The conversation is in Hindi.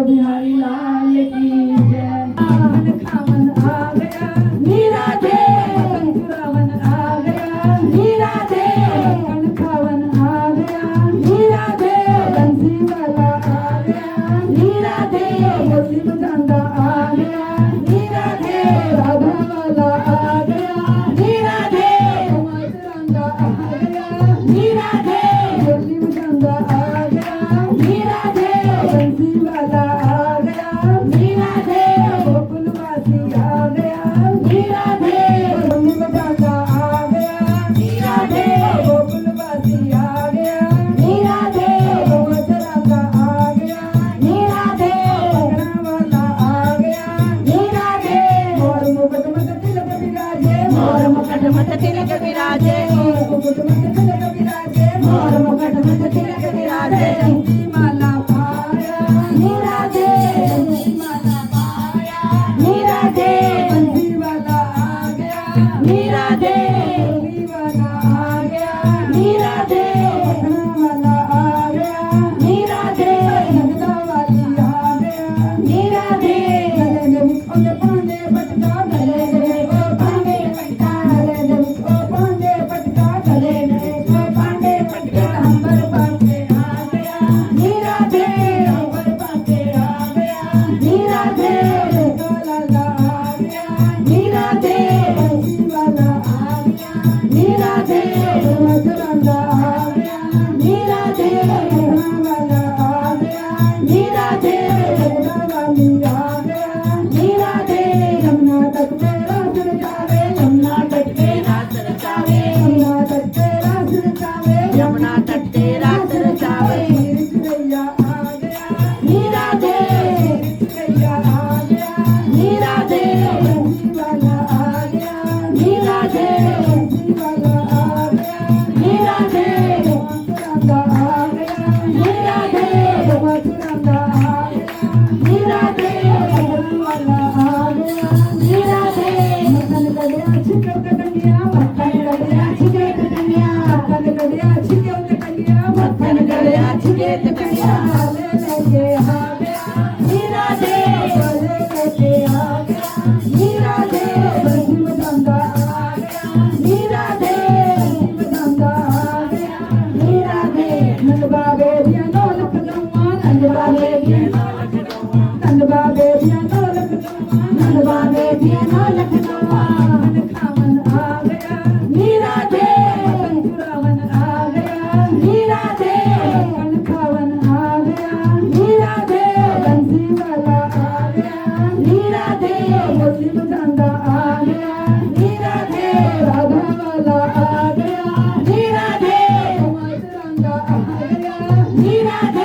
बिहारी लाल की जय। खावन खावन आ गया मीरा दे, पंचुरावन आ गया मीरा दे, खावन आ गया मीरा दे, बंसी वाला आ गया मीरा दे, मुरली बजांदा आ गया मीरा दे, राधा वाला आ गया मीरा दे, माचरांदा आ गया मीरा दे, मुरली बजांदा आ गया मीरा दे, बंसी वाला आ गया मीरा दे, गोकुल वासी आ गया मीरा दे, मुरली बजांदा आ गया मीरा दे, गोकुल वासी आ गया मीरा दे, माचरांदा आ गया मीरा दे, कंगना वाला आ गया मीरा दे, मोर मुकुट मत तिलक विराजे, मोर मुकुट मत तिलक विराजे, मुकुट मत तिलक विराजे, मोर मुकुट मत तिलक विराजे, बंसी माला पाया मीरा दे, बंसी माला पाया मीरा दे, बंसी वाला आ गया मीरा दे, मुरली वाला आ गया मीरा दे, कंगना वाला आ गया मीरा दे, नगदा वाली आ गया मीरा दे, गले में मुझको पांडे पटका, गले में वो पांडे पटका, गले में मुझको पांडे पटका, गले में मुझको पांडे पटका, अंबर पांडे आ गया मीरा दे, अंबर पांडे आ गया मीरा दे, काला आ गया मीरा दे, बंसी वाला आ गया मीरा दे, मचरांदा आ गया मीरा दे, कंगना वाला आ गया मीरा दे, गंगा वाली आ गया मीरा दे, यमुना तट पे रास रचावे, यमुना तट पे रास रचावे, यमुना तट पे रास रचावे, यमुना तट पे रास रचावे, चिरैया आ गया मीरा दे, चिरैया आ गया मीरा दे, बंसी वाला आ गया मीरा दे, बंसी वाला आ गया मीरा दे, माचरांदा आ गया मीरा दे, माचरांदा आ गया मीरा दे, कंगना वाला आ गया मीरा दे, मक्खन गलिया छिके कटनिया, मक्खन गलिया छिके कटनिया, मक्खन गलिया छिके कटनिया, मक्खन गलिया छिके कटनिया, ले लेके आ गया मीरा दे, ले लेके आ गया मीरा दे, बंसी बजांदा आ गया मीरा दे, बंसी बजांदा आ गया मीरा दे, नंदबा बेबिया ढोलक लौआ, नंदबा बेबिया ढोलक लौआ, नंदबा बेबिया ढोलक लौआ, नंदबा बेबिया ढोलक लौआ, खावन आ गया मीरा दे, पंचुरावन आ गया मीरा दे, खावन आ गया मीरा दे, बंसी वाला आ गया मीरा दे, मुरली बजांदा आ गया मीरा दे, राधा वाला आ गया मीरा दे, माचरांदा आ गया मीरा दे,